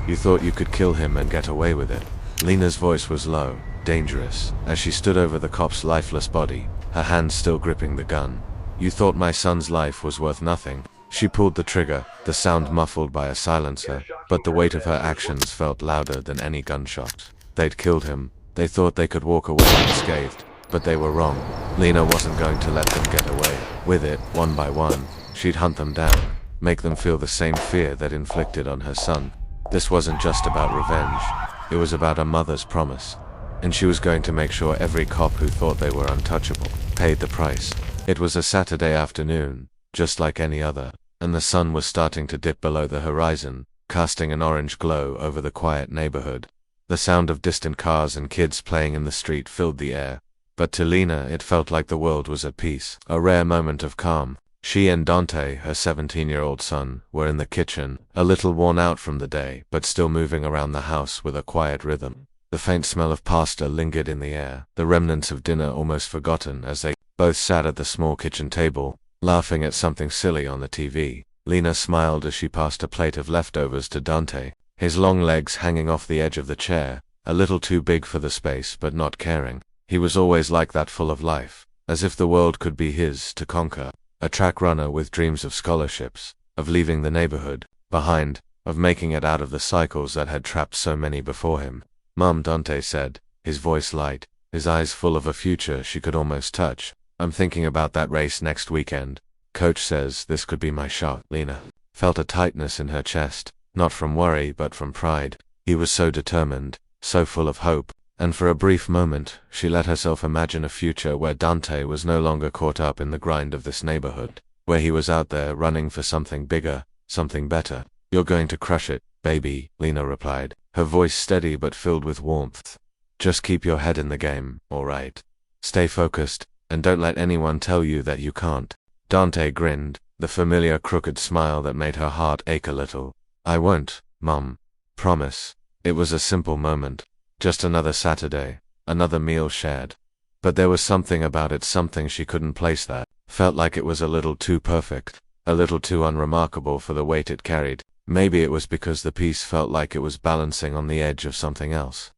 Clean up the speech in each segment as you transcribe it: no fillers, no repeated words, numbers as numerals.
You thought you could kill him and get away with it. Lena's voice was low, dangerous, as she stood over the cop's lifeless body, her hand still gripping the gun. You thought my son's life was worth nothing. She pulled the trigger, the sound muffled by a silencer, but the weight of her actions felt louder than any gunshot. They'd killed him. They thought they could walk away unscathed, but they were wrong. Lena wasn't going to let them get away with it. One by one, she'd hunt them down, make them feel the same fear that inflicted on her son. This wasn't just about revenge. It was about a mother's promise. And she was going to make sure every cop who thought they were untouchable paid the price. It was a Saturday afternoon, just like any other, and the sun was starting to dip below the horizon, casting an orange glow over the quiet neighborhood. The sound of distant cars and kids playing in the street filled the air. But to Lena, it felt like the world was at peace, a rare moment of calm. She and Dante, her 17-year-old son, were in the kitchen, a little worn out from the day, but still moving around the house with a quiet rhythm. The faint smell of pasta lingered in the air, the remnants of dinner almost forgotten as they both sat at the small kitchen table, laughing at something silly on the TV. Lena smiled as she passed a plate of leftovers to Dante, his long legs hanging off the edge of the chair, a little too big for the space but not caring. He was always like that, full of life, as if the world could be his to conquer. A track runner with dreams of scholarships, of leaving the neighborhood behind, of making it out of the cycles that had trapped so many before him. "Mom," Dante said, his voice light, his eyes full of a future she could almost touch. "I'm thinking about that race next weekend. Coach says this could be my shot." Lena felt a tightness in her chest, not from worry but from pride. He was so determined, so full of hope, and for a brief moment, she let herself imagine a future where Dante was no longer caught up in the grind of this neighborhood, where he was out there running for something bigger, something better. "You're going to crush it, baby," Lena replied, her voice steady but filled with warmth. "Just keep your head in the game, all right? Stay focused, and don't let anyone tell you that you can't." Dante grinned, the familiar crooked smile that made her heart ache a little. "I won't, Mom. Promise." It was a simple moment. Just another Saturday, another meal shared. But there was something about it, something she couldn't place that felt like it was a little too perfect, a little too unremarkable for the weight it carried. Maybe it was because the piece felt like it was balancing on the edge of something else.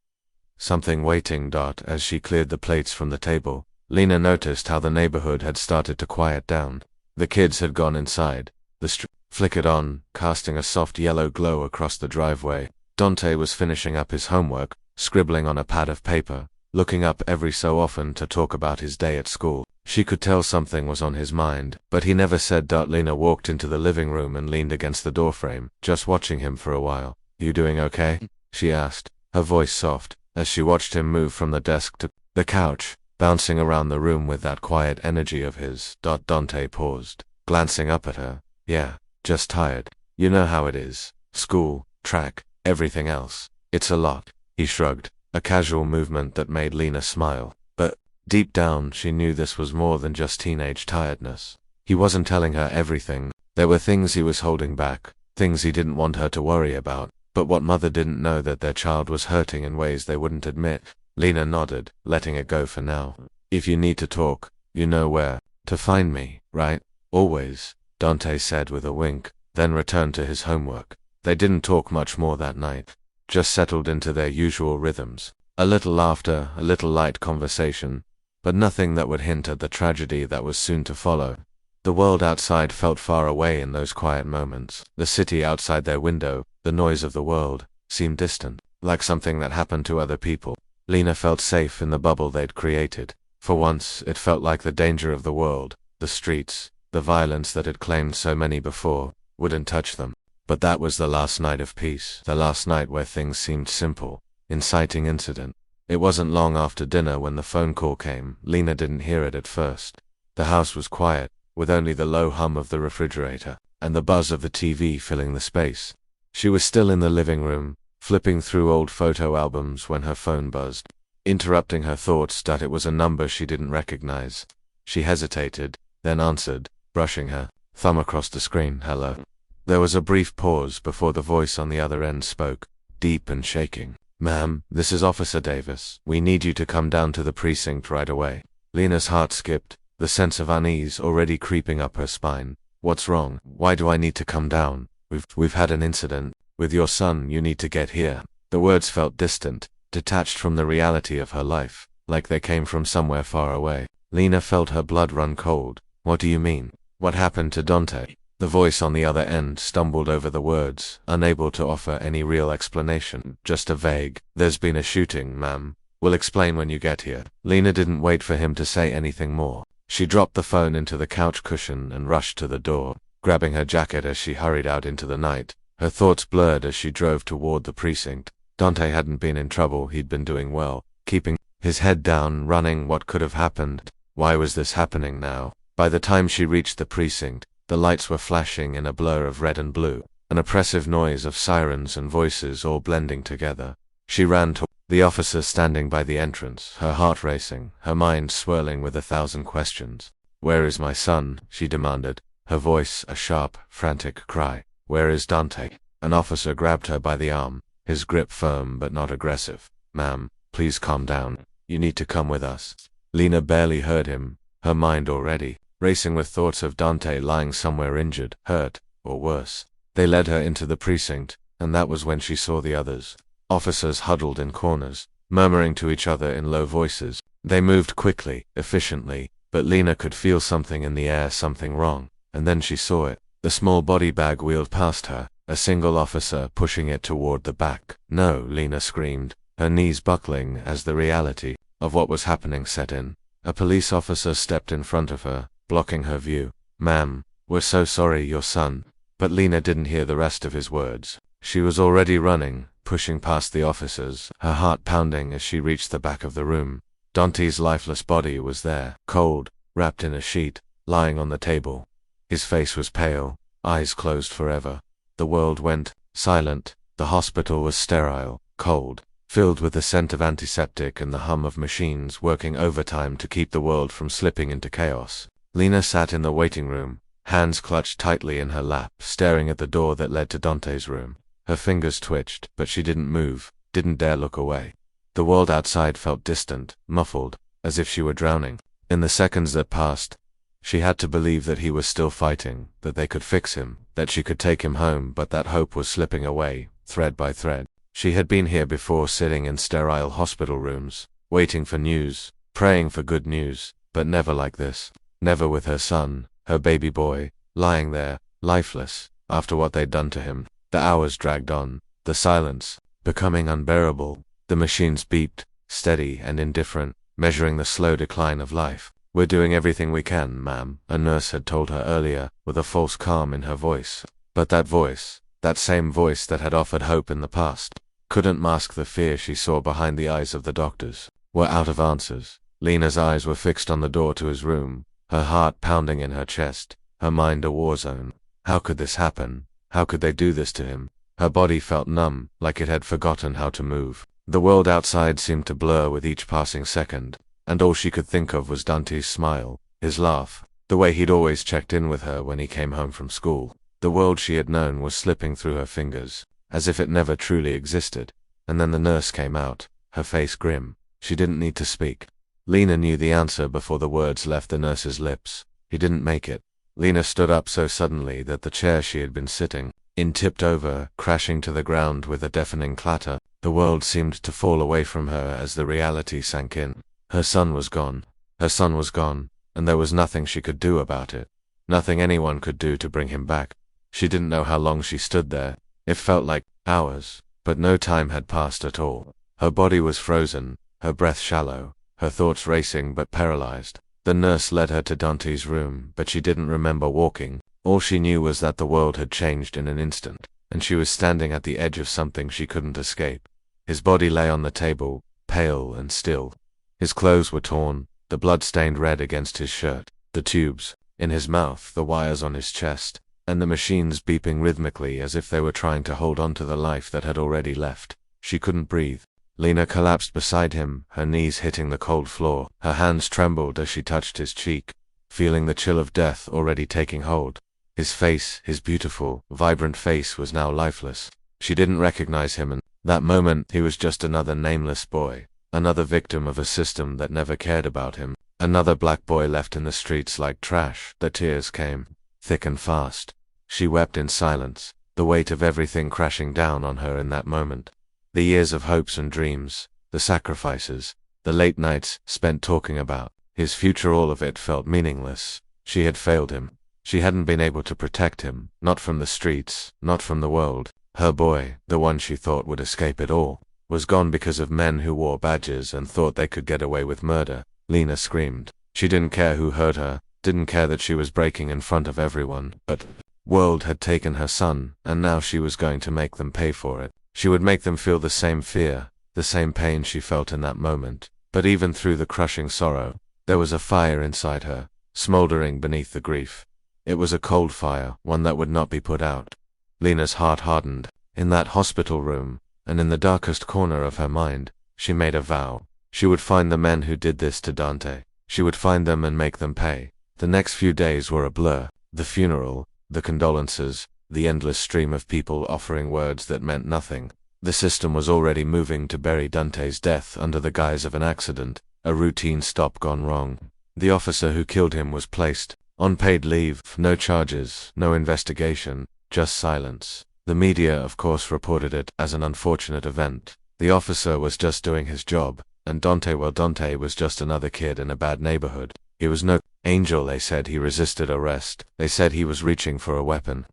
Something waiting. As she cleared the plates from the table, Lena noticed how the neighborhood had started to quiet down. The kids had gone inside. The street flickered on, casting a soft yellow glow across the driveway. Dante was finishing up his homework, scribbling on a pad of paper, looking up every so often to talk about his day at school. She could tell something was on his mind, but he never said. Lena walked into the living room and leaned against the doorframe, just watching him for a while. "You doing okay?" she asked, her voice soft, as she watched him move from the desk to the couch, bouncing around the room with that quiet energy of his. Dante paused, glancing up at her. "Yeah, just tired. You know how it is. School, track, everything else. It's a lot." He shrugged, a casual movement that made Lena smile. But deep down, she knew this was more than just teenage tiredness. He wasn't telling her everything. There were things he was holding back, things he didn't want her to worry about. But what mother didn't know that their child was hurting in ways they wouldn't admit? Lena nodded, letting it go for now. "If you need to talk, you know where to find me, right? Always," Dante said with a wink, then returned to his homework. They didn't talk much more that night. Just settled into their usual rhythms. A little laughter, a little light conversation, but nothing that would hint at the tragedy that was soon to follow. The world outside felt far away in those quiet moments. The city outside their window, the noise of the world, seemed distant, like something that happened to other people. Lena felt safe in the bubble they'd created. For once, it felt like the danger of the world, the streets, the violence that had claimed so many before, wouldn't touch them. But that was the last night of peace, the last night where things seemed simple. Inciting incident. It wasn't long after dinner when the phone call came. Lena didn't hear it at first. The house was quiet, with only the low hum of the refrigerator, and the buzz of the TV filling the space. She was still in the living room, flipping through old photo albums when her phone buzzed, interrupting her thoughts that it was a number she didn't recognize. She hesitated, then answered, brushing her thumb across the screen. "Hello." There was a brief pause before the voice on the other end spoke, deep and shaking. "Ma'am, this is Officer Davis. We need you to come down to the precinct right away." Lena's heart skipped, the sense of unease already creeping up her spine. "What's wrong? Why do I need to come down?" We've had an incident," With your son, you need to get here. The words felt distant, detached from the reality of her life, like they came from somewhere far away. Lena felt her blood run cold. What do you mean? What happened to Dante? The voice on the other end stumbled over the words, unable to offer any real explanation, just a vague, "There's been a shooting, ma'am. We'll explain when you get here." Lena didn't wait for him to say anything more. She dropped the phone into the couch cushion and rushed to the door, grabbing her jacket as she hurried out into the night. Her thoughts blurred as she drove toward the precinct. Dante hadn't been in trouble, he'd been doing well, keeping his head down, running. What could have happened? Why was this happening now? By the time she reached the precinct, the lights were flashing in a blur of red and blue, an oppressive noise of sirens and voices all blending together. She ran to the officer standing by the entrance, her heart racing, her mind swirling with 1,000 questions. "Where is my son?" she demanded, her voice a sharp, frantic cry. "Where is Dante?" An officer grabbed her by the arm, his grip firm but not aggressive. "Ma'am, please calm down. You need to come with us." Lena barely heard him, her mind already racing with thoughts of Dante lying somewhere injured, hurt, or worse. They led her into the precinct, and that was when she saw the others. Officers huddled in corners, murmuring to each other in low voices. They moved quickly, efficiently, but Lena could feel something in the air, something wrong, and then she saw it. The small body bag wheeled past her, a single officer pushing it toward the back. "No," Lena screamed, her knees buckling as the reality of what was happening set in. A police officer stepped in front of her, blocking her view. "Ma'am, we're so sorry, your son." But Lena didn't hear the rest of his words. She was already running, pushing past the officers, her heart pounding as she reached the back of the room. Dante's lifeless body was there, cold, wrapped in a sheet, lying on the table. His face was pale, eyes closed forever. The world went silent. The hospital was sterile, cold, filled with the scent of antiseptic and the hum of machines working overtime to keep the world from slipping into chaos. Lena sat in the waiting room, hands clutched tightly in her lap, staring at the door that led to Dante's room. Her fingers twitched, but she didn't move, didn't dare look away. The world outside felt distant, muffled, as if she were drowning. In the seconds that passed, she had to believe that he was still fighting, that they could fix him, that she could take him home, but that hope was slipping away, thread by thread. She had been here before, sitting in sterile hospital rooms, waiting for news, praying for good news, but never like this. Never with her son, her baby boy, lying there, lifeless, after what they'd done to him. The hours dragged on, the silence becoming unbearable. The machines beeped, steady and indifferent, measuring the slow decline of life. "We're doing everything we can, ma'am," a nurse had told her earlier, with a false calm in her voice. But that voice, that same voice that had offered hope in the past, couldn't mask the fear she saw behind the eyes of the doctors. Were out of answers. Lena's eyes were fixed on the door to his room, her heart pounding in her chest, her mind a war zone. How could this happen? How could they do this to him? Her body felt numb, like it had forgotten how to move. The world outside seemed to blur with each passing second, and all she could think of was Dante's smile, his laugh, the way he'd always checked in with her when he came home from school. The world she had known was slipping through her fingers, as if it never truly existed. And then the nurse came out, her face grim. She didn't need to speak. Lena knew the answer before the words left the nurse's lips. He didn't make it. Lena stood up so suddenly that the chair she had been sitting in tipped over, crashing to the ground with a deafening clatter. The world seemed to fall away from her as the reality sank in. Her son was gone. Her son was gone, and there was nothing she could do about it. Nothing anyone could do to bring him back. She didn't know how long she stood there. It felt like hours, but no time had passed at all. Her body was frozen, her breath shallow, her thoughts racing but paralyzed. The nurse led her to Dante's room, but she didn't remember walking. All she knew was that the world had changed in an instant, and she was standing at the edge of something she couldn't escape. His body lay on the table, pale and still. His clothes were torn, the blood stained red against his shirt, the tubes in his mouth, the wires on his chest, and the machines beeping rhythmically as if they were trying to hold on to the life that had already left. She couldn't breathe. Lena collapsed beside him, her knees hitting the cold floor. Her hands trembled as she touched his cheek, feeling the chill of death already taking hold. His face, his beautiful, vibrant face, was now lifeless. She didn't recognize him, and that moment he was just another nameless boy, another victim of a system that never cared about him, another black boy left in the streets like trash. The tears came, thick and fast. She wept in silence, the weight of everything crashing down on her in that moment. The years of hopes and dreams, the sacrifices, the late nights spent talking about his future, all of it felt meaningless. She had failed him. She hadn't been able to protect him, not from the streets, not from the world. Her boy, the one she thought would escape it all, was gone because of men who wore badges and thought they could get away with murder. Lena screamed. She didn't care who heard her, didn't care that she was breaking in front of everyone, but the world had taken her son, and now she was going to make them pay for it. She would make them feel the same fear, the same pain she felt in that moment. But even through the crushing sorrow, there was a fire inside her, smoldering beneath the grief. It was a cold fire, one that would not be put out. Lena's heart hardened. In that hospital room, and in the darkest corner of her mind, she made a vow. She would find the men who did this to Dante. She would find them and make them pay. The next few days were a blur. The funeral, the condolences, the endless stream of people offering words that meant nothing. The system was already moving to bury Dante's death under the guise of an accident, a routine stop gone wrong. The officer who killed him was placed on paid leave, no charges, no investigation, just silence. The media, of course, reported it as an unfortunate event. The officer was just doing his job, and Dante was just another kid in a bad neighborhood. He was no angel. They said he resisted arrest. They said he was reaching for a weapon.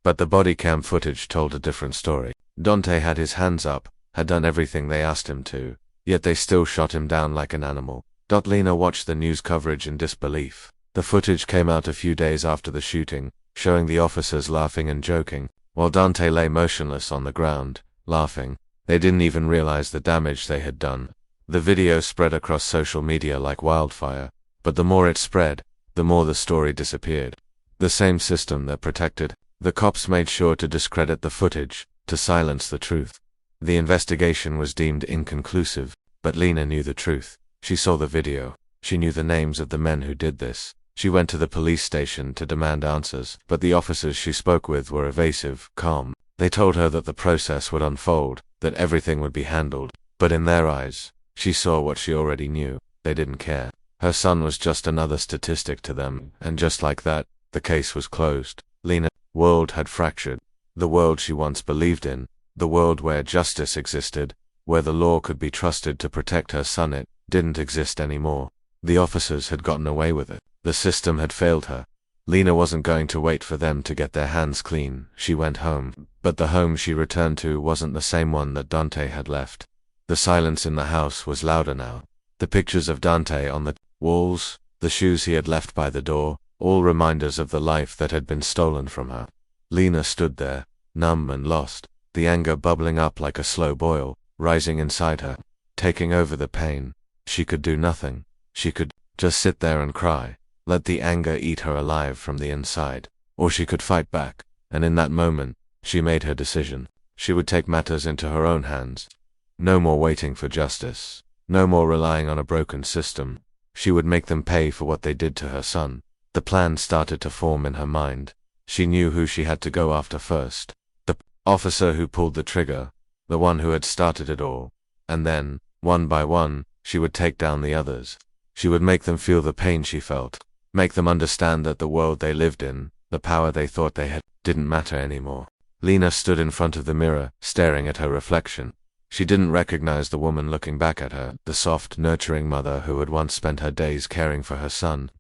But the body cam footage told a different story. Dante had his hands up, had done everything they asked him to, yet they still shot him down like an animal. Lena watched the news coverage in disbelief. The footage came out a few days after the shooting, showing the officers laughing and joking, while Dante lay motionless on the ground, laughing. They didn't even realize the damage they had done. The video spread across social media like wildfire, but the more it spread, the more the story disappeared. The same system that protected the cops made sure to discredit the footage, to silence the truth. The investigation was deemed inconclusive, but Lena knew the truth. She saw the video. She knew the names of the men who did this. She went to the police station to demand answers, but the officers she spoke with were evasive, calm. They told her that the process would unfold, that everything would be handled. But in their eyes, she saw what she already knew. They didn't care. Her son was just another statistic to them, and just like that, the case was closed. Lena's world had fractured. The world she once believed in, the world where justice existed, where the law could be trusted to protect her son, it didn't exist anymore. The officers had gotten away with it. The system had failed her. Lena wasn't going to wait for them to get their hands clean. She went home, but the home she returned to wasn't the same one that Dante had left. The silence in the house was louder now. The pictures of Dante on the walls, the shoes he had left by the door, all reminders of the life that had been stolen from her. Lena stood there, numb and lost, the anger bubbling up like a slow boil, rising inside her, taking over the pain. She could do nothing. She could just sit there and cry, let the anger eat her alive from the inside. Or she could fight back, and in that moment, she made her decision. She would take matters into her own hands. No more waiting for justice. No more relying on a broken system. She would make them pay for what they did to her son. The plan started to form in her mind. She knew who she had to go after first. The officer who pulled the trigger, the one who had started it all. And then, one by one, she would take down the others. She would make them feel the pain she felt. Make them understand that the world they lived in, the power they thought they had, didn't matter anymore. Lena stood in front of the mirror, staring at her reflection. She didn't recognize the woman looking back at her, the soft, nurturing mother who had once spent her days caring for her son,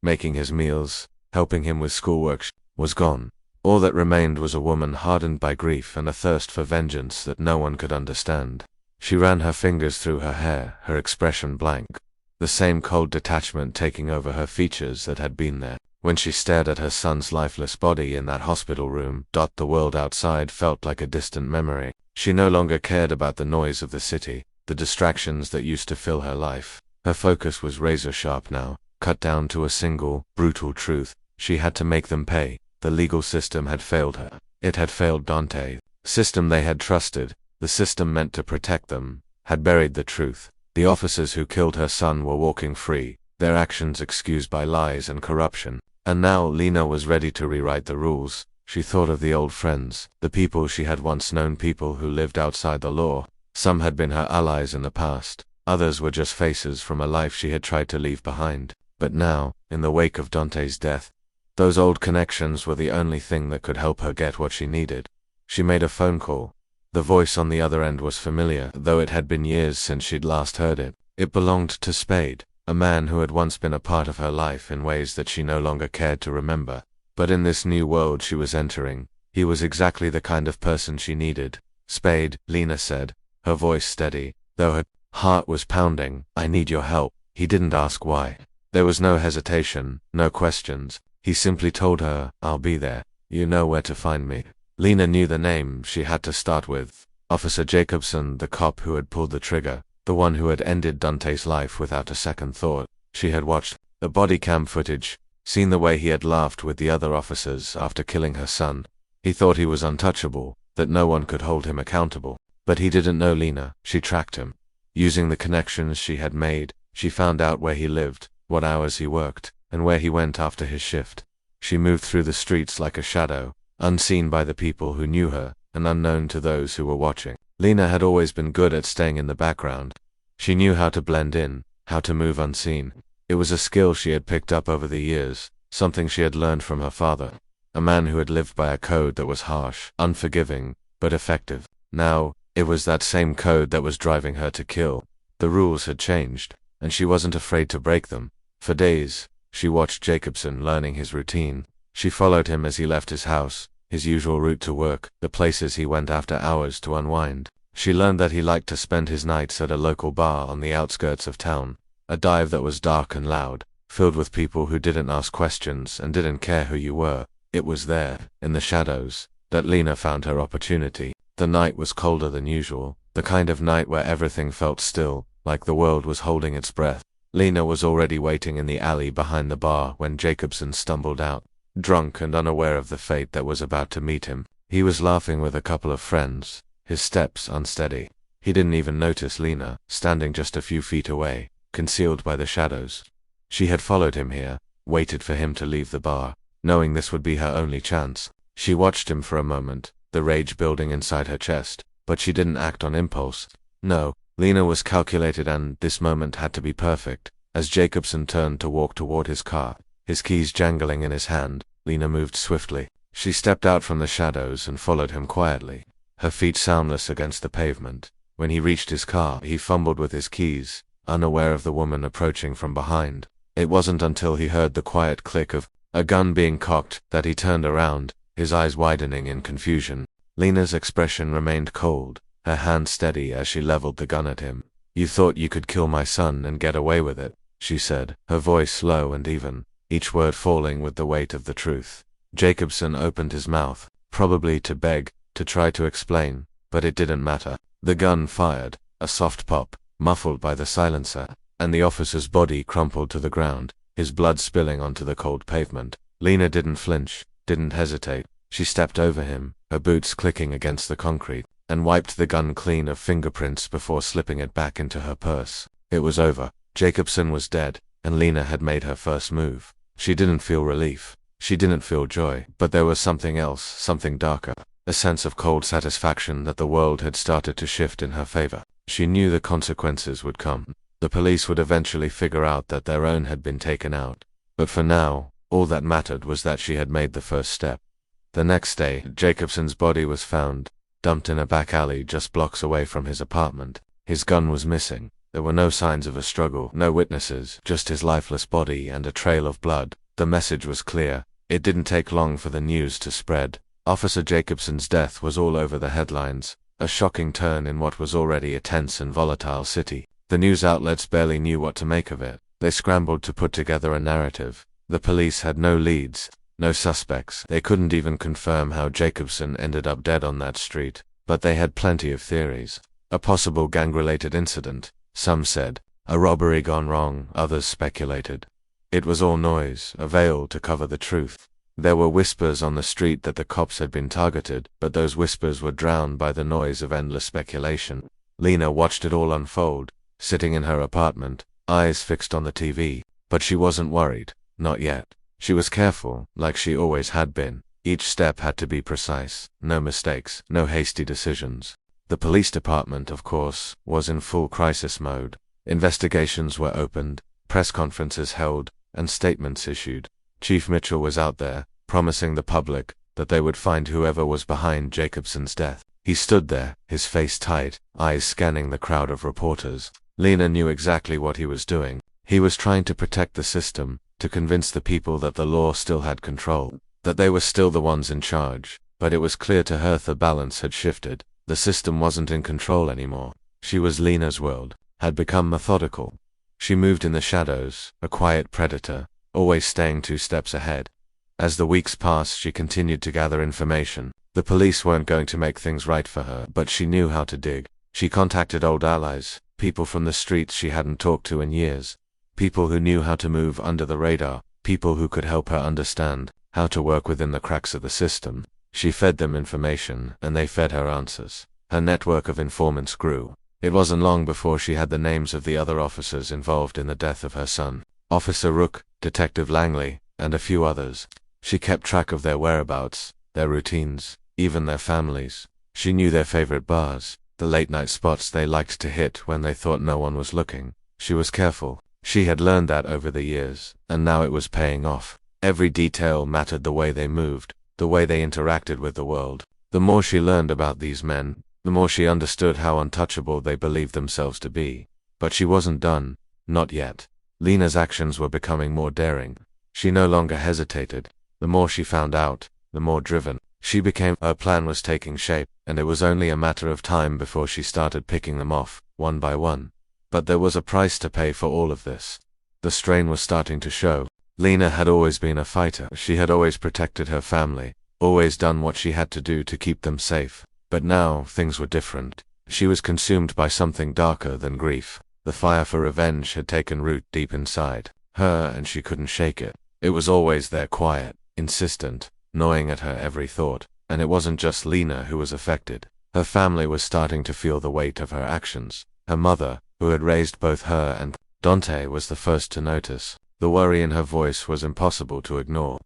making his meals, helping him with schoolwork, was gone. All that remained was a woman hardened by grief and a thirst for vengeance that no one could understand. She ran her fingers through her hair, her expression blank, the same cold detachment taking over her features that had been there when she stared at her son's lifeless body in that hospital room. The world outside felt like a distant memory. She no longer cared about the noise of the city, the distractions that used to fill her life. Her focus was razor sharp now, cut down to a single, brutal truth. She had to make them pay. The legal system had failed her. It had failed Dante. The system they had trusted, the system meant to protect them, had buried the truth. The officers who killed her son were walking free, their actions excused by lies and corruption. And now Lena was ready to rewrite the rules. She thought of the old friends, the people she had once known, people who lived outside the law. Some had been her allies in the past, others were just faces from a life she had tried to leave behind. But now, in the wake of Dante's death, those old connections were the only thing that could help her get what she needed. She made a phone call. The voice on the other end was familiar, though it had been years since she'd last heard it. It belonged to Spade, a man who had once been a part of her life in ways that she no longer cared to remember. But in this new world she was entering, he was exactly the kind of person she needed. Spade, Lena said, her voice steady, though her heart was pounding. I need your help. He didn't ask why. There was no hesitation, no questions. He simply told her, I'll be there. You know where to find me. Lena knew the name she had to start with. Officer Jacobson, the cop who had pulled the trigger, the one who had ended Dante's life without a second thought. She had watched the body cam footage, seen the way he had laughed with the other officers after killing her son. He thought he was untouchable, that no one could hold him accountable. But he didn't know Lena. She tracked him. Using the connections she had made, she found out where he lived, what hours he worked, and where he went after his shift. She moved through the streets like a shadow, unseen by the people who knew her, and unknown to those who were watching. Lena had always been good at staying in the background. She knew how to blend in, how to move unseen. It was a skill she had picked up over the years, something she had learned from her father, a man who had lived by a code that was harsh, unforgiving, but effective. Now, it was that same code that was driving her to kill. The rules had changed, and she wasn't afraid to break them. For days, she watched Jacobson learning his routine. She followed him as he left his house, his usual route to work, the places he went after hours to unwind. She learned that he liked to spend his nights at a local bar on the outskirts of town, a dive that was dark and loud, filled with people who didn't ask questions and didn't care who you were. It was there, in the shadows, that Lena found her opportunity. The night was colder than usual, the kind of night where everything felt still, like the world was holding its breath. Lena was already waiting in the alley behind the bar when Jacobson stumbled out, drunk and unaware of the fate that was about to meet him. He was laughing with a couple of friends, his steps unsteady. He didn't even notice Lena, standing just a few feet away, concealed by the shadows. She had followed him here, waited for him to leave the bar, knowing this would be her only chance. She watched him for a moment, the rage building inside her chest, but she didn't act on impulse. No, Lena was calculated, and this moment had to be perfect. As Jacobson turned to walk toward his car, his keys jangling in his hand, Lena moved swiftly. She stepped out from the shadows and followed him quietly, her feet soundless against the pavement. When he reached his car, he fumbled with his keys, unaware of the woman approaching from behind. It wasn't until he heard the quiet click of a gun being cocked that he turned around, his eyes widening in confusion. Lena's expression remained cold, her hand steady as she leveled the gun at him. You thought you could kill my son and get away with it, she said, her voice low and even, each word falling with the weight of the truth. Jacobson opened his mouth, probably to beg, to try to explain, but it didn't matter. The gun fired, a soft pop, muffled by the silencer, and the officer's body crumpled to the ground, his blood spilling onto the cold pavement. Lena didn't flinch, didn't hesitate. She stepped over him, her boots clicking against the concrete, and wiped the gun clean of fingerprints before slipping it back into her purse. It was over. Jacobson was dead, and Lena had made her first move. She didn't feel relief. She didn't feel joy, but there was something else, something darker, a sense of cold satisfaction that the world had started to shift in her favor. She knew the consequences would come. The police would eventually figure out that their own had been taken out. But for now, all that mattered was that she had made the first step. The next day, Jacobson's body was found, dumped in a back alley just blocks away from his apartment. His gun was missing. There were no signs of a struggle, no witnesses, just his lifeless body and a trail of blood. The message was clear. It didn't take long for the news to spread. Officer Jacobson's death was all over the headlines, a shocking turn in what was already a tense and volatile city. The news outlets barely knew what to make of it. They scrambled to put together a narrative. The police had no leads, no suspects. They couldn't even confirm how Jacobson ended up dead on that street, but they had plenty of theories. A possible gang-related incident, some said. A robbery gone wrong, others speculated. It was all noise, a veil to cover the truth. There were whispers on the street that the cops had been targeted, but those whispers were drowned by the noise of endless speculation. Lena watched it all unfold, sitting in her apartment, eyes fixed on the TV, but she wasn't worried, not yet. She was careful, like she always had been. Each step had to be precise, no mistakes, no hasty decisions. The police department, of course, was in full crisis mode. Investigations were opened, press conferences held, and statements issued. Chief Mitchell was out there, promising the public, that they would find whoever was behind Jacobson's death. He stood there, his face tight, eyes scanning the crowd of reporters. Lena knew exactly what he was doing. He was trying to protect the system, to convince the people that the law still had control, that they were still the ones in charge. But it was clear to her the balance had shifted. The system wasn't in control anymore. She was Lena's world, had become methodical. She moved in the shadows, a quiet predator, always staying 2 steps ahead. As the weeks passed, she continued to gather information. The police weren't going to make things right for her, but she knew how to dig. She contacted old allies, people from the streets she hadn't talked to in years, people who knew how to move under the radar, people who could help her understand how to work within the cracks of the system. She fed them information, and they fed her answers. Her network of informants grew. It wasn't long before she had the names of the other officers involved in the death of her son. Officer Rook, Detective Langley, and a few others. She kept track of their whereabouts, their routines, even their families. She knew their favorite bars, the late-night spots they liked to hit when they thought no one was looking. She was careful. She had learned that over the years, and now it was paying off. Every detail mattered: the way they moved, the way they interacted with the world. The more she learned about these men, the more she understood how untouchable they believed themselves to be. But she wasn't done. Not yet. Lena's actions were becoming more daring. She no longer hesitated. The more she found out, the more driven she became. Her plan was taking shape, and it was only a matter of time before she started picking them off, one by one. But there was a price to pay for all of this. The strain was starting to show. Lena had always been a fighter. She had always protected her family, always done what she had to do to keep them safe. But now, things were different. She was consumed by something darker than grief. The fire for revenge had taken root deep inside her, and she couldn't shake it. It was always there, quiet, insistent, gnawing at her every thought. And it wasn't just Lena who was affected. Her family was starting to feel the weight of her actions. Her mother, who had raised both her and Dante, was the first to notice. The worry in her voice was impossible to ignore.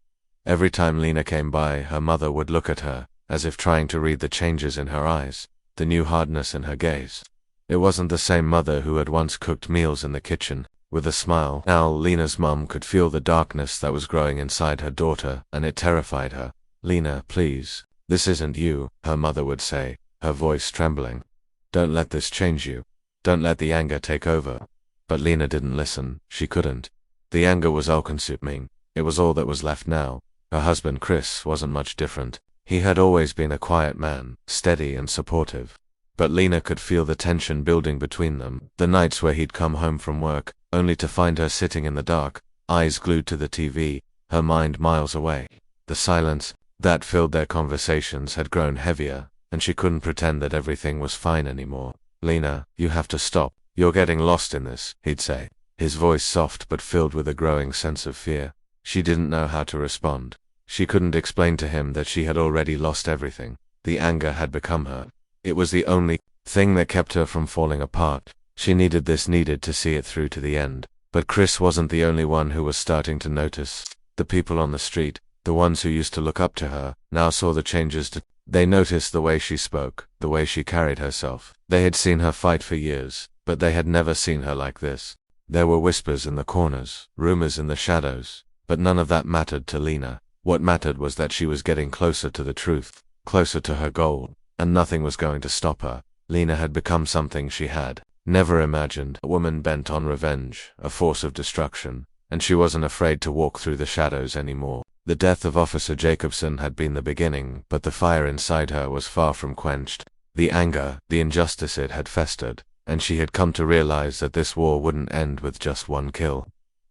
Every time Lena came by, her mother would look at her, as if trying to read the changes in her eyes, the new hardness in her gaze. It wasn't the same mother who had once cooked meals in the kitchen, with a smile. Now Lena's mum could feel the darkness that was growing inside her daughter, and it terrified her. "Lena, please. This isn't you," her mother would say, her voice trembling. "Don't let this change you. Don't let the anger take over." But Lena didn't listen. She couldn't. The anger was all-consuming. It was all that was left now. Her husband Chris wasn't much different. He had always been a quiet man, steady and supportive. But Lena could feel the tension building between them. The nights where he'd come home from work, only to find her sitting in the dark, eyes glued to the TV, her mind miles away. The silence that filled their conversations had grown heavier, and she couldn't pretend that everything was fine anymore. "Lena, you have to stop. You're getting lost in this," he'd say, his voice soft but filled with a growing sense of fear. She didn't know how to respond. She couldn't explain to him that she had already lost everything. The anger had become her. It was the only thing that kept her from falling apart. She needed to see it through to the end. But Chris wasn't the only one who was starting to notice. The people on the street, the ones who used to look up to her, now saw the changes. They noticed the way she spoke, the way she carried herself. They had seen her fight for years, but they had never seen her like this. There were whispers in the corners, rumors in the shadows, but none of that mattered to Lena. What mattered was that she was getting closer to the truth, closer to her goal, and nothing was going to stop her. Lena had become something she had never imagined, a woman bent on revenge, a force of destruction, and she wasn't afraid to walk through the shadows anymore. The death of Officer Jacobson had been the beginning, but the fire inside her was far from quenched. The anger, the injustice, it had festered, and she had come to realize that this war wouldn't end with just one kill.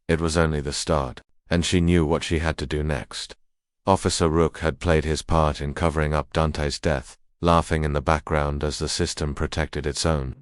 It was only the start, and she knew what she had to do next. Officer Rook had played his part in covering up Dante's death, laughing in the background as the system protected its own.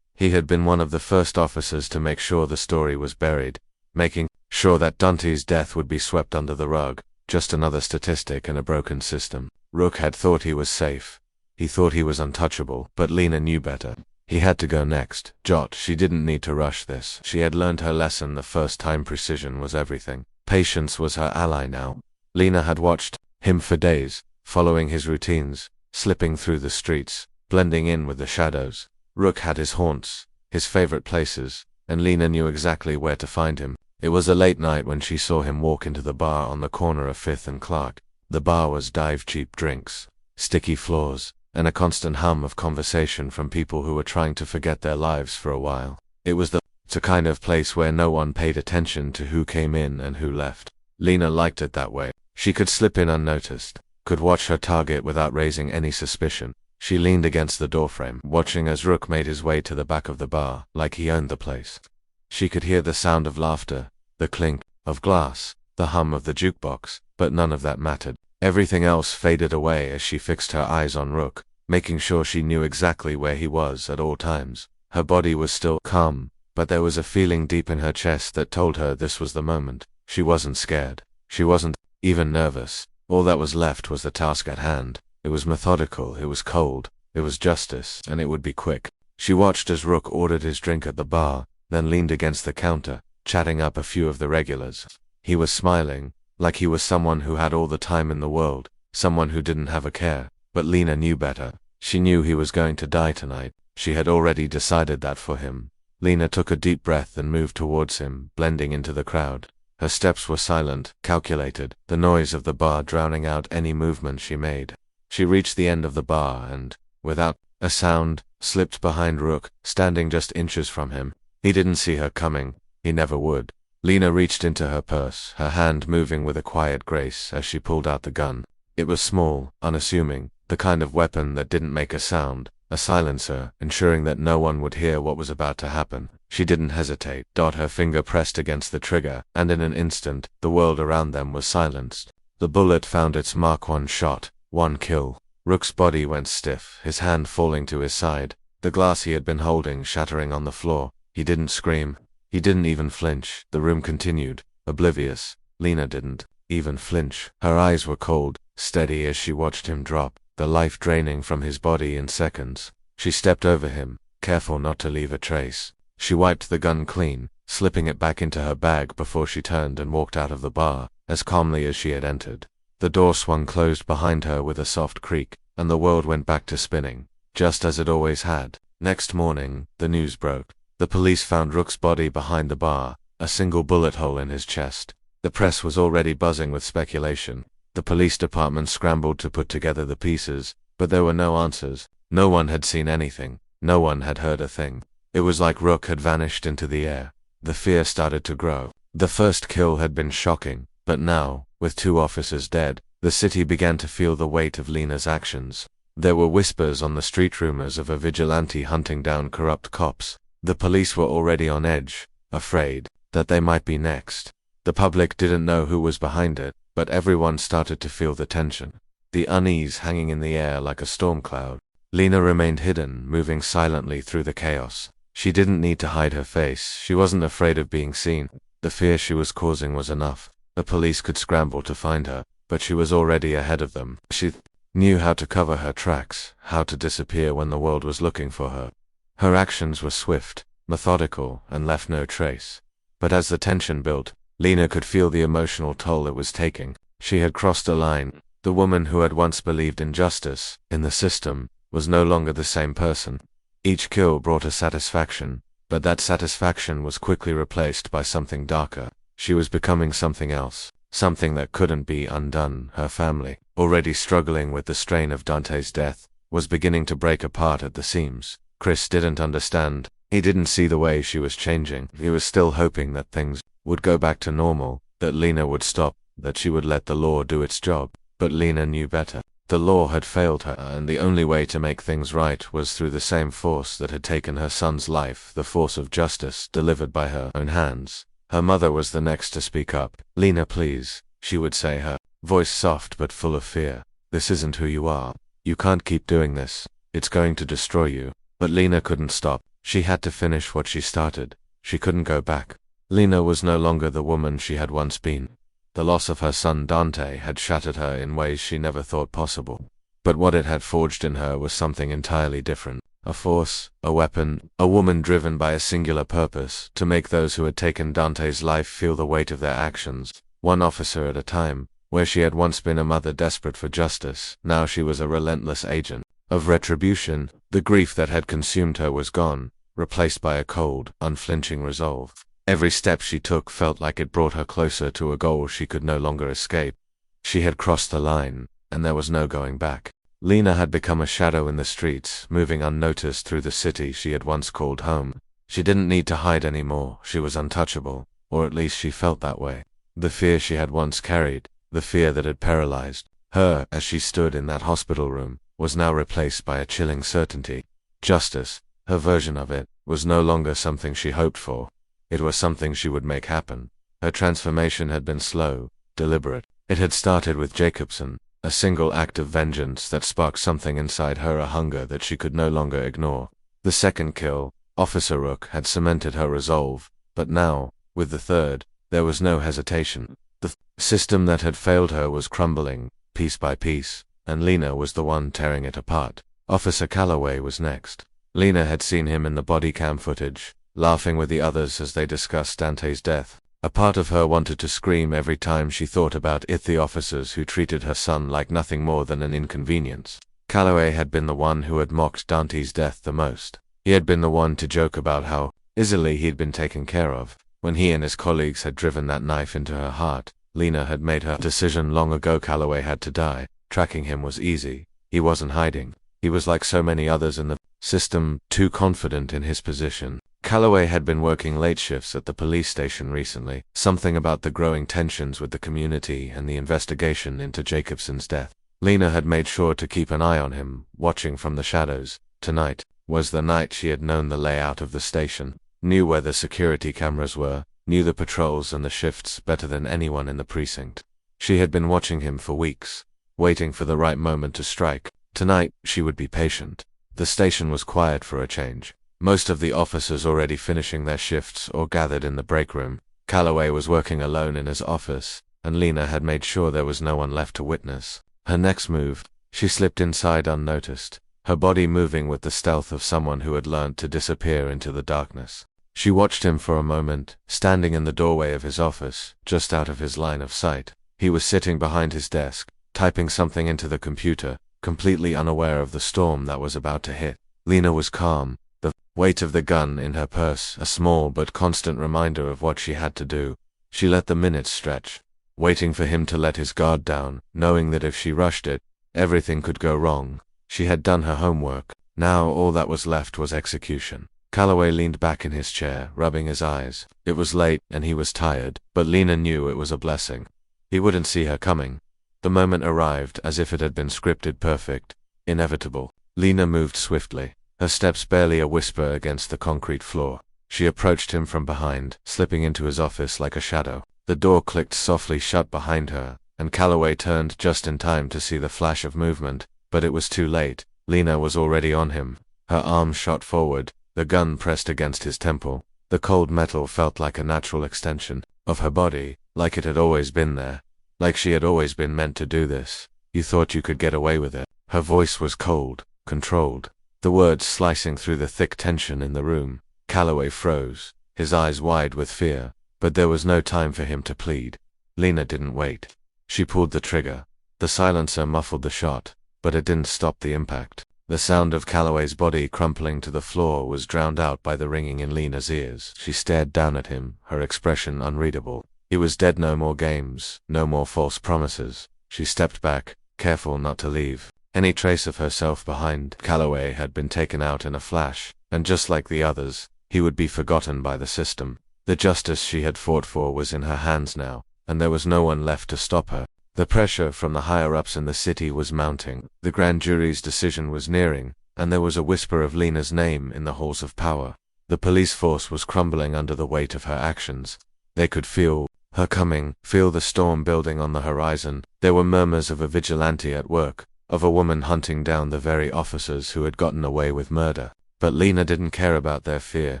He had been one of the first officers to make sure the story was buried, making sure that Dante's death would be swept under the rug, just another statistic in a broken system. Rook had thought he was safe. He thought he was untouchable, but Lena knew better. He had to go next. She didn't need to rush this. She had learned her lesson the first time. Precision was everything. Patience was her ally now. Lena had watched him for days, following his routines, slipping through the streets, blending in with the shadows. Rook had his haunts, his favorite places, and Lena knew exactly where to find him. It was a late night when she saw him walk into the bar on the corner of 5th and Clark. The bar was dive-cheap drinks, sticky floors, and a constant hum of conversation from people who were trying to forget their lives for a while. It was the kind of place where no one paid attention to who came in and who left. Lena liked it that way. She could slip in unnoticed, could watch her target without raising any suspicion. She leaned against the doorframe, watching as Rook made his way to the back of the bar, like he owned the place. She could hear the sound of laughter, the clink of glass, the hum of the jukebox, but none of that mattered. Everything else faded away as she fixed her eyes on Rook, making sure she knew exactly where he was at all times. Her body was still calm, but there was a feeling deep in her chest that told her this was the moment. She wasn't scared. She wasn't even nervous. All that was left was the task at hand. It was methodical, it was cold, it was justice, and it would be quick. She watched as Rook ordered his drink at the bar, then leaned against the counter, chatting up a few of the regulars. He was smiling, like he was someone who had all the time in the world, someone who didn't have a care. But Lena knew better. She knew he was going to die tonight. She had already decided that for him. Lena took a deep breath and moved towards him, blending into the crowd. Her steps were silent, calculated, the noise of the bar drowning out any movement she made. She reached the end of the bar and, without a sound, slipped behind Rook, standing just inches from him. He didn't see her coming. He never would. Lena reached into her purse, her hand moving with a quiet grace as she pulled out the gun. It was small, unassuming, the kind of weapon that didn't make a sound, a silencer, ensuring that no one would hear what was about to happen. She didn't hesitate. Her finger pressed against the trigger, and in an instant, the world around them was silenced. The bullet found its mark. One shot, one kill. Rook's body went stiff, his hand falling to his side, the glass he had been holding shattering on the floor. He didn't scream. He didn't even flinch. The room continued, oblivious. Lena didn't even flinch. Her eyes were cold, steady as she watched him drop, the life draining from his body in seconds. She stepped over him, careful not to leave a trace. She wiped the gun clean, slipping it back into her bag before she turned and walked out of the bar, as calmly as she had entered. The door swung closed behind her with a soft creak, and the world went back to spinning, just as it always had. Next morning, the news broke. The police found Rook's body behind the bar, a single bullet hole in his chest. The press was already buzzing with speculation. The police department scrambled to put together the pieces, but there were no answers. No one had seen anything. No one had heard a thing. It was like Rook had vanished into the air. The fear started to grow. The first kill had been shocking, but now, with 2 officers dead, the city began to feel the weight of Lena's actions. There were whispers on the street, rumors of a vigilante hunting down corrupt cops. The police were already on edge, afraid that they might be next. The public didn't know who was behind it, but everyone started to feel the tension, the unease hanging in the air like a storm cloud. Lena remained hidden, moving silently through the chaos. She didn't need to hide her face. She wasn't afraid of being seen. The fear she was causing was enough. The police could scramble to find her, but she was already ahead of them. She knew how to cover her tracks, how to disappear when the world was looking for her. Her actions were swift, methodical, and left no trace. But as the tension built, Lena could feel the emotional toll it was taking. She had crossed a line. The woman who had once believed in justice, in the system, was no longer the same person. Each kill brought a satisfaction, but that satisfaction was quickly replaced by something darker. She was becoming something else, something that couldn't be undone. Her family, already struggling with the strain of Dante's death, was beginning to break apart at the seams. Chris didn't understand. He didn't see the way she was changing. He was still hoping that things would go back to normal, that Lena would stop, that she would let the law do its job. But Lena knew better. The law had failed her, and the only way to make things right was through the same force that had taken her son's life, the force of justice delivered by her own hands. Her mother was the next to speak up. "Lena, please," she would say, her voice soft but full of fear. "This isn't who you are. You can't keep doing this. It's going to destroy you." But Lena couldn't stop. She had to finish what she started. She couldn't go back. Lena was no longer the woman she had once been. The loss of her son Dante had shattered her in ways she never thought possible. But what it had forged in her was something entirely different. A force, a weapon, a woman driven by a singular purpose, to make those who had taken Dante's life feel the weight of their actions, one officer at a time. Where she had once been a mother desperate for justice, now she was a relentless agent of retribution. The grief that had consumed her was gone, replaced by a cold, unflinching resolve. Every step she took felt like it brought her closer to a goal she could no longer escape. She had crossed the line, and there was no going back. Lena had become a shadow in the streets, moving unnoticed through the city she had once called home. She didn't need to hide anymore, she was untouchable, or at least she felt that way. The fear she had once carried, the fear that had paralyzed her as she stood in that hospital room, was now replaced by a chilling certainty. Justice, her version of it, was no longer something she hoped for. It was something she would make happen. Her transformation had been slow, deliberate. It had started with Jacobson, a single act of vengeance that sparked something inside her, a hunger that she could no longer ignore. The second kill, Officer Rook, had cemented her resolve, but now, with the third, there was no hesitation. The system that had failed her was crumbling, piece by piece, and Lena was the one tearing it apart. Officer Calloway was next. Lena had seen him in the body cam footage, laughing with the others as they discussed Dante's death. A part of her wanted to scream every time she thought about the officers who treated her son like nothing more than an inconvenience. Calloway had been the one who had mocked Dante's death the most. He had been the one to joke about how easily he'd been taken care of. When he and his colleagues had driven that knife into her heart, Lena had made her decision long ago. Calloway had to die. Tracking him was easy. He wasn't hiding. He was like so many others in the system, too confident in his position. Calloway had been working late shifts at the police station recently. Something about the growing tensions with the community and the investigation into Jacobson's death. Lena had made sure to keep an eye on him, watching from the shadows. Tonight was the night she had known the layout of the station, knew where the security cameras were, knew the patrols and the shifts better than anyone in the precinct. She had been watching him for weeks, waiting for the right moment to strike. Tonight, she would be patient. The station was quiet for a change. Most of the officers already finishing their shifts or gathered in the break room. Calloway was working alone in his office, and Lena had made sure there was no one left to witness. Her next move, she slipped inside unnoticed, her body moving with the stealth of someone who had learned to disappear into the darkness. She watched him for a moment, standing in the doorway of his office, just out of his line of sight. He was sitting behind his desk, typing something into the computer, completely unaware of the storm that was about to hit. Lena was calm, the weight of the gun in her purse a small but constant reminder of what she had to do. She let the minutes stretch, waiting for him to let his guard down, knowing that if she rushed it, everything could go wrong. She had done her homework. Now all that was left was execution. Calloway leaned back in his chair, rubbing his eyes. It was late, and he was tired, but Lena knew it was a blessing. He wouldn't see her coming. The moment arrived as if it had been scripted, perfect, inevitable. Lena moved swiftly, her steps barely a whisper against the concrete floor. She approached him from behind, slipping into his office like a shadow. The door clicked softly shut behind her, and Calloway turned just in time to see the flash of movement, but it was too late. Lena was already on him. Her arm shot forward, the gun pressed against his temple. The cold metal felt like a natural extension of her body, like it had always been there. Like she had always been meant to do this. You thought you could get away with it. Her voice was cold, controlled. The words slicing through the thick tension in the room. Calloway froze, his eyes wide with fear, but there was no time for him to plead. Lena didn't wait. She pulled the trigger. The silencer muffled the shot, but it didn't stop the impact. The sound of Calloway's body crumpling to the floor was drowned out by the ringing in Lena's ears. She stared down at him, her expression unreadable. He was dead. No more games, no more false promises. She stepped back, careful not to leave any trace of herself behind. Calloway had been taken out in a flash, and just like the others, he would be forgotten by the system. The justice she had fought for was in her hands now, and there was no one left to stop her. The pressure from the higher-ups in the city was mounting. The grand jury's decision was nearing, and there was a whisper of Lena's name in the halls of power. The police force was crumbling under the weight of her actions. They could feel her coming, feel the storm building on the horizon. There were murmurs of a vigilante at work, of a woman hunting down the very officers who had gotten away with murder. But Lena didn't care about their fear,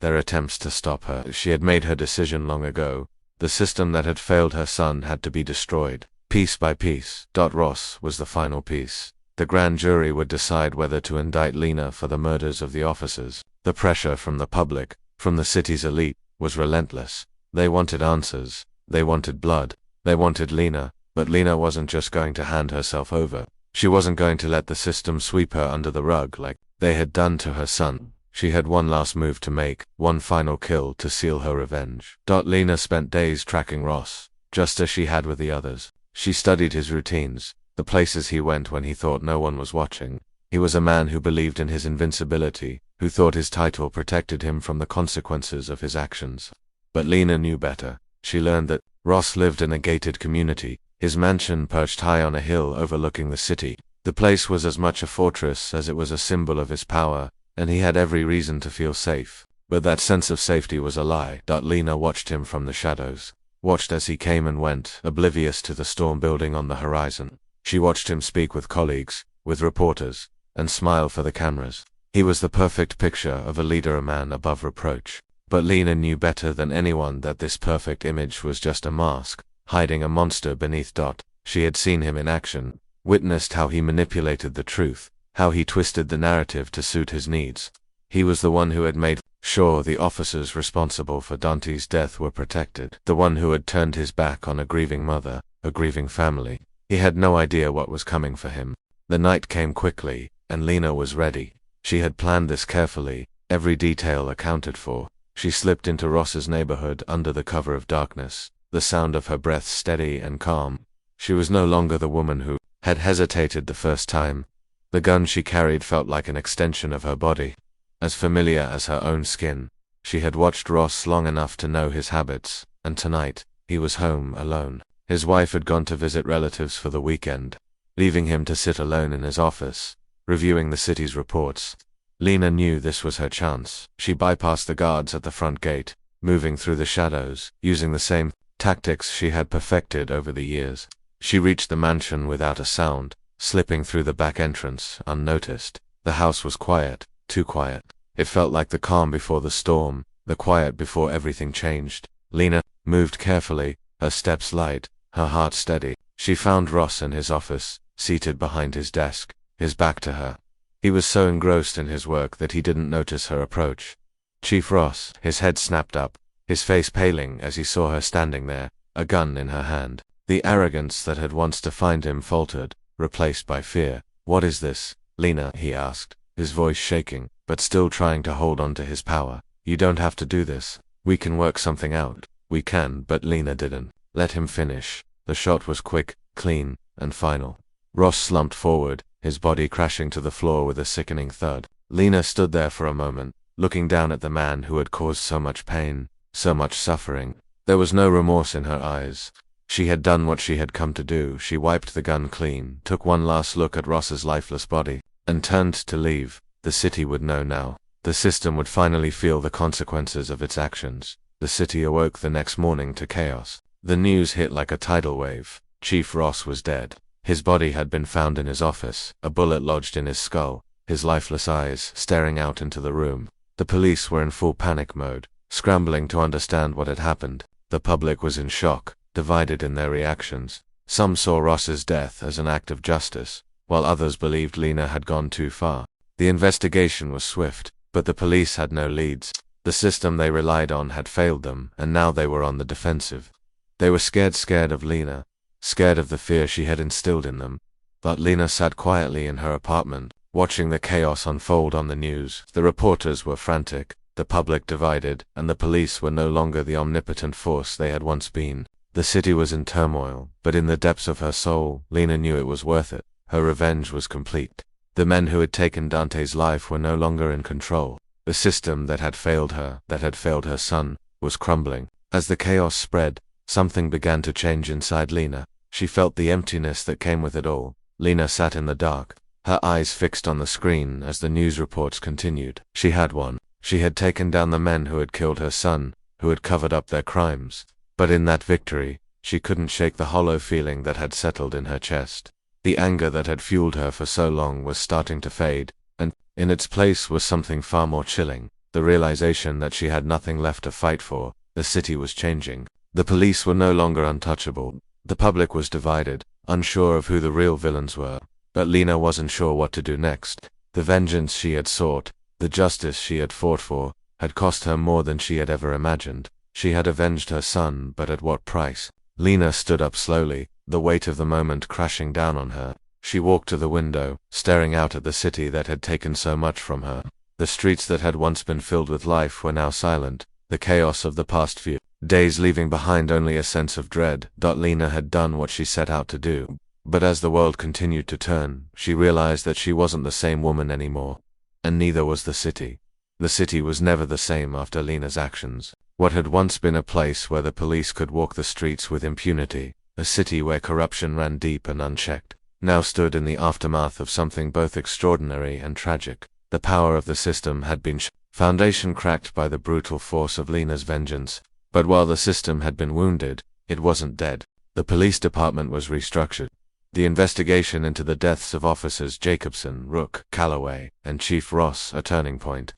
their attempts to stop her. She had made her decision long ago. The system that had failed her son had to be destroyed, piece by piece. Ross was the final piece. The grand jury would decide whether to indict Lena for the murders of the officers. The pressure from the public, from the city's elite, was relentless. They wanted answers. They wanted blood. They wanted Lena, but Lena wasn't just going to hand herself over. She wasn't going to let the system sweep her under the rug like they had done to her son. She had one last move to make, one final kill to seal her revenge. Lena spent days tracking Ross, just as she had with the others. She studied his routines, the places he went when he thought no one was watching. He was a man who believed in his invincibility, who thought his title protected him from the consequences of his actions. But Lena knew better. She learned that Ross lived in a gated community, his mansion perched high on a hill overlooking the city. The place was as much a fortress as it was a symbol of his power, and he had every reason to feel safe. But that sense of safety was a lie. Lena watched him from the shadows, watched as he came and went, oblivious to the storm building on the horizon. She watched him speak with colleagues, with reporters, and smile for the cameras. He was the perfect picture of a leader, a man above reproach. But Lena knew better than anyone that this perfect image was just a mask, hiding a monster beneath. She had seen him in action, witnessed how he manipulated the truth, how he twisted the narrative to suit his needs. He was the one who had made sure the officers responsible for Dante's death were protected, the one who had turned his back on a grieving mother, a grieving family. He had no idea what was coming for him. The night came quickly, and Lena was ready. She had planned this carefully, every detail accounted for. She slipped into Ross's neighborhood under the cover of darkness, the sound of her breath steady and calm. She was no longer the woman who had hesitated the first time. The gun she carried felt like an extension of her body, as familiar as her own skin. She had watched Ross long enough to know his habits, and tonight, he was home alone. His wife had gone to visit relatives for the weekend, leaving him to sit alone in his office, reviewing the city's reports. Lena knew this was her chance. She bypassed the guards at the front gate, moving through the shadows, using the same tactics she had perfected over the years. She reached the mansion without a sound, slipping through the back entrance, unnoticed. The house was quiet, too quiet. It felt like the calm before the storm, the quiet before everything changed. Lena moved carefully, her steps light, her heart steady. She found Ross in his office, seated behind his desk, his back to her. He was so engrossed in his work that he didn't notice her approach. Chief Ross, his head snapped up, his face paling as he saw her standing there, a gun in her hand. The arrogance that had once defined him faltered, replaced by fear. "What is this, Lena?" he asked, his voice shaking, but still trying to hold on to his power. "You don't have to do this. We can work something out." "We can," but Lena didn't let him finish. The shot was quick, clean, and final. Ross slumped forward, his body crashing to the floor with a sickening thud. Lena stood there for a moment, looking down at the man who had caused so much pain, so much suffering. There was no remorse in her eyes. She had done what she had come to do. She wiped the gun clean, took one last look at Ross's lifeless body, and turned to leave. The city would know now. The system would finally feel the consequences of its actions. The city awoke the next morning to chaos. The news hit like a tidal wave. Chief Ross was dead. His body had been found in his office, a bullet lodged in his skull, his lifeless eyes staring out into the room. The police were in full panic mode, scrambling to understand what had happened. The public was in shock, divided in their reactions. Some saw Ross's death as an act of justice, while others believed Lena had gone too far. The investigation was swift, but the police had no leads. The system they relied on had failed them, and now they were on the defensive. They were scared of Lena, scared of the fear she had instilled in them. But Lena sat quietly in her apartment, watching the chaos unfold on the news. The reporters were frantic, the public divided, and the police were no longer the omnipotent force they had once been. The city was in turmoil, but in the depths of her soul, Lena knew it was worth it. Her revenge was complete. The men who had taken Dante's life were no longer in control. The system that had failed her, that had failed her son, was crumbling. As the chaos spread, something began to change inside Lena. She felt the emptiness that came with it all. Lena sat in the dark, her eyes fixed on the screen as the news reports continued. She had won. She had taken down the men who had killed her son, who had covered up their crimes. But in that victory, she couldn't shake the hollow feeling that had settled in her chest. The anger that had fueled her for so long was starting to fade, and in its place was something far more chilling, the realization that she had nothing left to fight for. The city was changing. The police were no longer untouchable. The public was divided, unsure of who the real villains were. But Lena wasn't sure what to do next. The vengeance she had sought, the justice she had fought for, had cost her more than she had ever imagined. She had avenged her son, but at what price? Lena stood up slowly, the weight of the moment crashing down on her. She walked to the window, staring out at the city that had taken so much from her. The streets that had once been filled with life were now silent. The chaos of the past few days leaving behind only a sense of dread. Lena had done what she set out to do, but as the world continued to turn, she realized that she wasn't the same woman anymore. And neither was the city. The city was never the same after Lena's actions. What had once been a place where the police could walk the streets with impunity, a city where corruption ran deep and unchecked, now stood in the aftermath of something both extraordinary and tragic. The power of the system had been foundation cracked by the brutal force of Lena's vengeance. But while the system had been wounded, it wasn't dead. The police department was restructured. The investigation into the deaths of officers Jacobson, Rook, Calloway, and Chief Ross a turning point.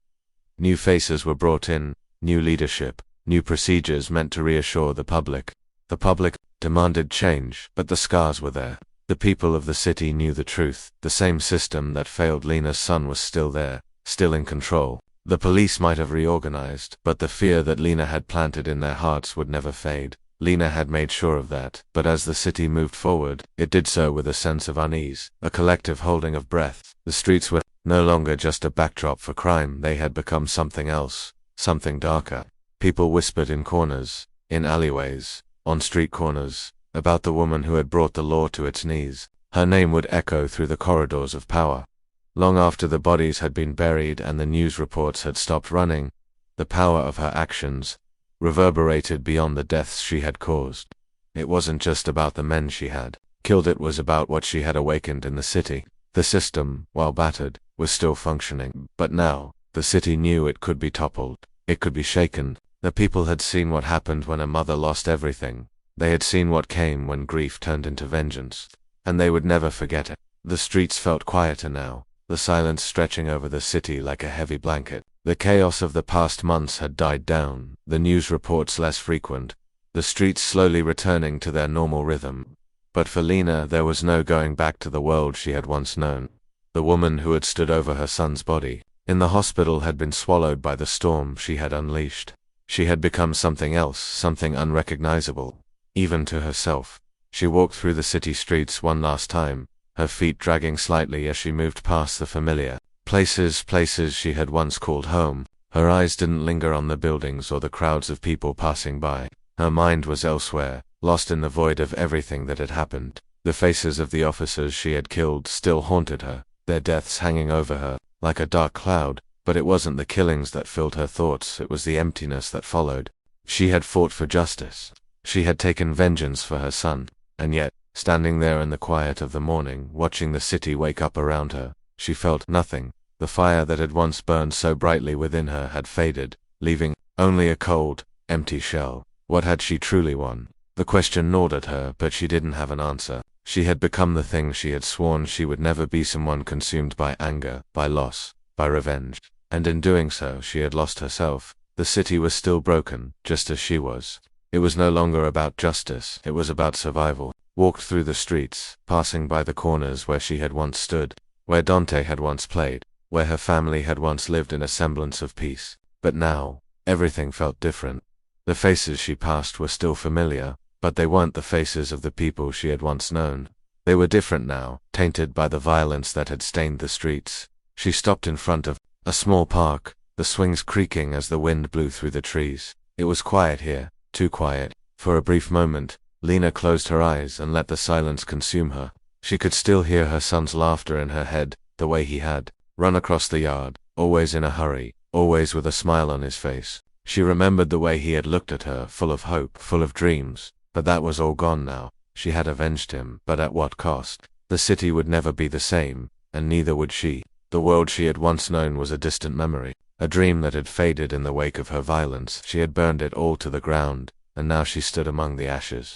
New faces were brought in, new leadership, new procedures meant to reassure the public. The public demanded change, but the scars were there. The people of the city knew the truth. The same system that failed Lena's son was still there, still in control. The police might have reorganized, but the fear that Lena had planted in their hearts would never fade. Lena had made sure of that, but as the city moved forward, it did so with a sense of unease, a collective holding of breath. The streets were no longer just a backdrop for crime, they had become something else, something darker. People whispered in corners, in alleyways, on street corners, about the woman who had brought the law to its knees. Her name would echo through the corridors of power. Long after the bodies had been buried and the news reports had stopped running, the power of her actions reverberated beyond the deaths she had caused. It wasn't just about the men she had killed, it was about what she had awakened in the city. The system, while battered, was still functioning, but now, the city knew it could be toppled. It could be shaken. The people had seen what happened when a mother lost everything. They had seen what came when grief turned into vengeance. And they would never forget it. The streets felt quieter now, the silence stretching over the city like a heavy blanket. The chaos of the past months had died down, the news reports less frequent, the streets slowly returning to their normal rhythm. But for Lena, there was no going back to the world she had once known. The woman who had stood over her son's body in the hospital had been swallowed by the storm she had unleashed. She had become something else, something unrecognizable, even to herself. She walked through the city streets one last time, her feet dragging slightly as she moved past the familiar places she had once called home. Her eyes didn't linger on the buildings or the crowds of people passing by. Her mind was elsewhere, lost in the void of everything that had happened. The faces of the officers she had killed still haunted her, their deaths hanging over her, like a dark cloud. But it wasn't the killings that filled her thoughts, it was the emptiness that followed. She had fought for justice. She had taken vengeance for her son. And yet, standing there in the quiet of the morning, watching the city wake up around her, she felt nothing. The fire that had once burned so brightly within her had faded, leaving only a cold, empty shell. What had she truly won? The question gnawed at her, but she didn't have an answer. She had become the thing she had sworn she would never be, someone consumed by anger, by loss, by revenge. And in doing so, she had lost herself. The city was still broken, just as she was. It was no longer about justice, it was about survival. Walked through the streets, passing by the corners where she had once stood, where Dante had once played, where her family had once lived in a semblance of peace. But now, everything felt different. The faces she passed were still familiar, but they weren't the faces of the people she had once known. They were different now, tainted by the violence that had stained the streets. She stopped in front of a small park, the swings creaking as the wind blew through the trees. It was quiet here, too quiet. For a brief moment, Lena closed her eyes and let the silence consume her. She could still hear her son's laughter in her head, the way he had run across the yard, always in a hurry, always with a smile on his face. She remembered the way he had looked at her, full of hope, full of dreams. But that was all gone now. She had avenged him, but at what cost? The city would never be the same, and neither would she. The world she had once known was a distant memory, a dream that had faded in the wake of her violence. She had burned it all to the ground, and now she stood among the ashes.